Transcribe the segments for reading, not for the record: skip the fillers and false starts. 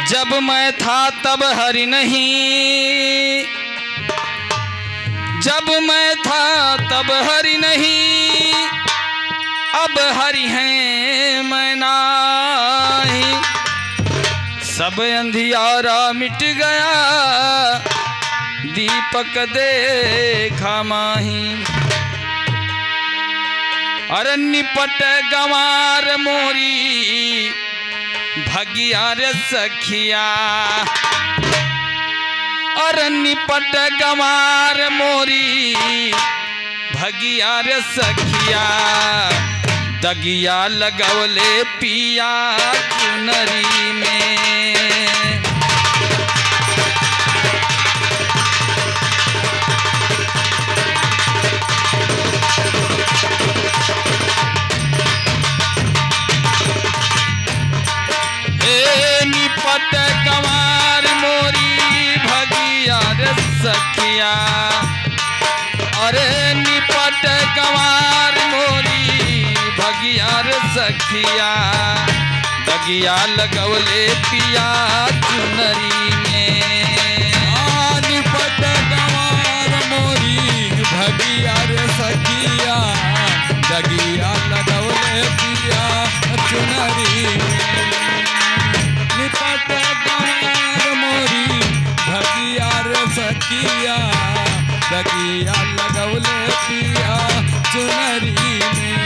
जब मैं था तब हरि नहीं, जब मैं था तब हरि नहीं, अब हरि हैं मैं नाही। सब अंधियारा मिट गया, दीपक देखा माही। अरे निपट गंवार मोरी भगिया रे सखिया, अरे निपट गंवार मोरी भगिया रे सखिया। दगिया लगवले पिया चुनरी में। निपट गंवार मोरी भगिया रे सखिया, अरे निपट गंवार मोरी भगिया रे सखिया। दगिया लगवले पिया चुनरी में। निपट गंवार मोरी भगिया रे सखिया, दगिया लगवले पिया चुनरी में। निपट गंवार मोरी भगिया रे सखिया, दगिया लगवले पिया चुनरी में।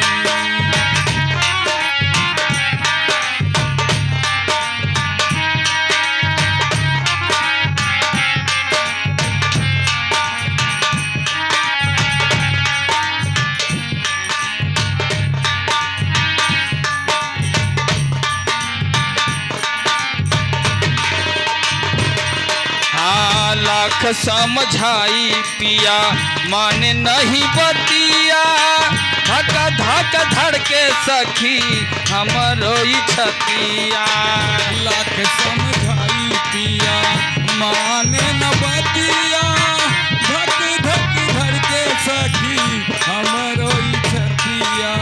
लाख समझाई पिया माने नहीं बतिया। धक धक धड़के सखी हमरो छतिया। लाख समझाई पिया माने न बतिया। धक धक धड़के सखी हमरो छतिया।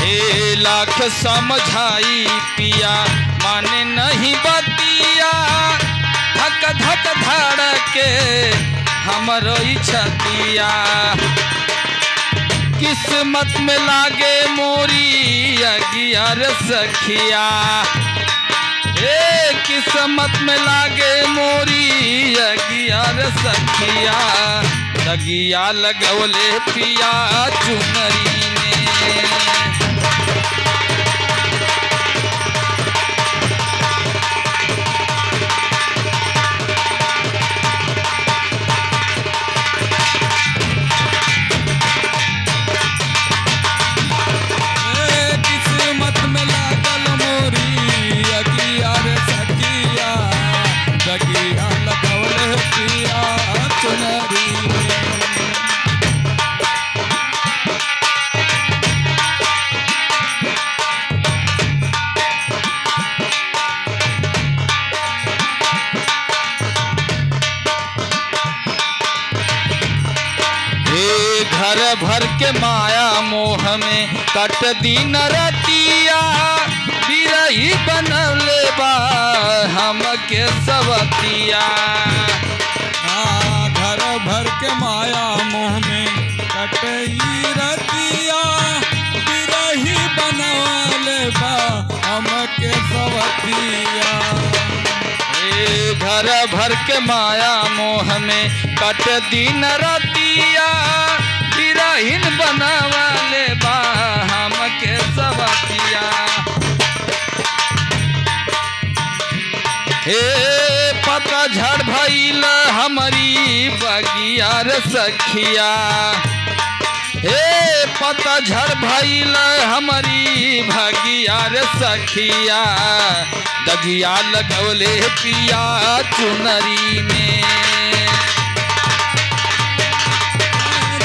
हे लाख समझाई पिया माने नहीं बतिया। धक धक धड़के हमरो छतिया। किस्मत में लागे मोरी अगिया रे सखिया। ए किस्मत में लागे मोरी अगिया रे सखिया। दगिया लगवले पिया चुनरी में। दगिया लगवले पिया चुनरी में। घर भर के माया मोह में कट दिन रतिया। बिरही बनले बा हमके सवतिया। घर भर के माया मोह में कटई रतिया। बिरही बनले बा हमके सवतिया। घर भर के माया मोह में कट दिन रतिया। बिरहीन बनवाले बा हमके सवतिया। हे पतझड़ भइल हमारी बगिया रे सखिया। हे पतझड़ भइल हमारी भगिया रे सखिया। दगिया लगवले पिया चुनरी में।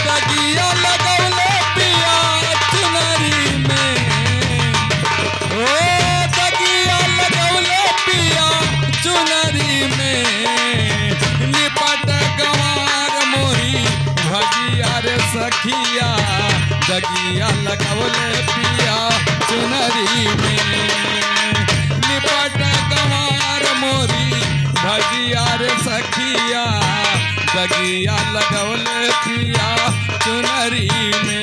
दगिया लगवले पिया चुनरी में। ओ दगिया लगवले पिया चुनरी में। निपट गंवार मोरी भगिया रे सखिया। दगिया लगवले पिया चुनरी में। निपट गंवार दगिया लगौले पिया चुनरी में।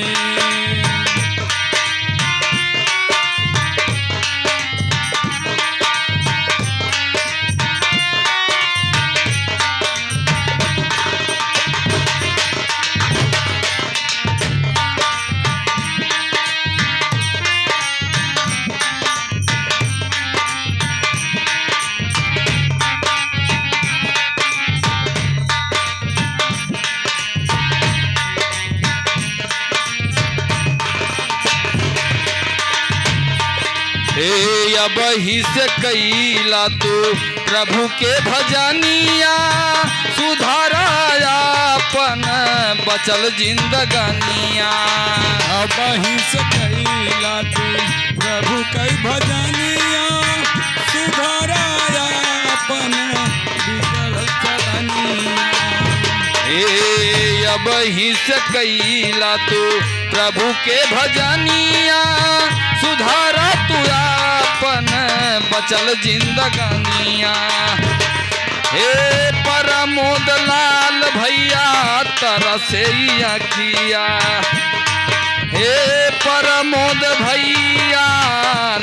अब ही से कैला तू प्रभु के भजनिया, सुधाराया अपन बचल जिंदगानिया। अब ही से कैला तू प्रभु के भजनिया, सुधाराया अपन बिगड़ल चलनिया। अब ही से कैला तू प्रभु के भजनिया, सुधारा तू अपन बचल जिंदगानिया। हे प्रमोद लाल भैया तरसे अखिया, हे प्रमोद भैया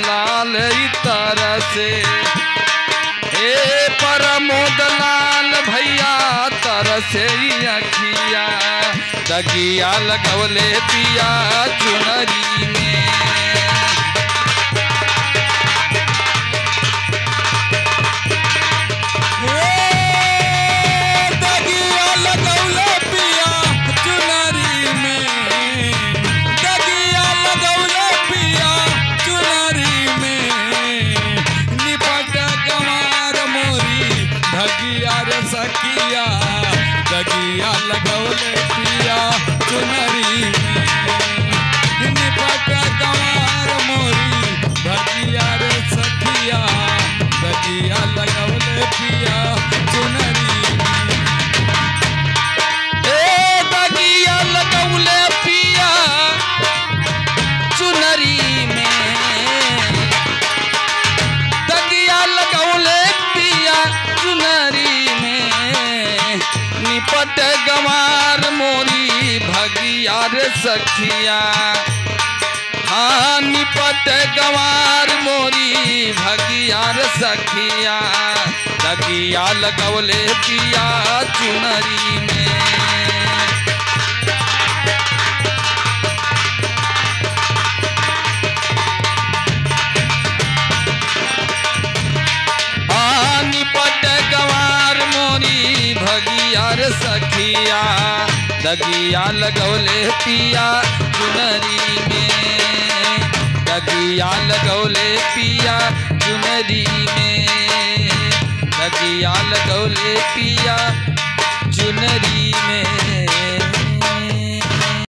लाल तरसे, हे प्रमोद लाल भैया तरसे अखिया। दगिया लगौले पिया चुनरी में, सखिया दगिया लगौले पिया चुनरी में। निपट गंवार मोरी भगिया रे सखिया, दगिया लगौले पिया चुनरी में। दगिया लगौले पिया चुनरी में, दगिया लगौले पिया चुनरी में। निपट गंवार मोरी भगिया रे सखिया, हाँ निपट गंवार मोरी भगिया रे सखिया। दगिया लगौले पिया चुनरी में। निपट गंवार मोरी भगिया रे सखिया, दगिया लगौले पिया चुनरी में। दगिया लगौले पिया चुनरी में, दगिया लगौले पिया चुनरी में।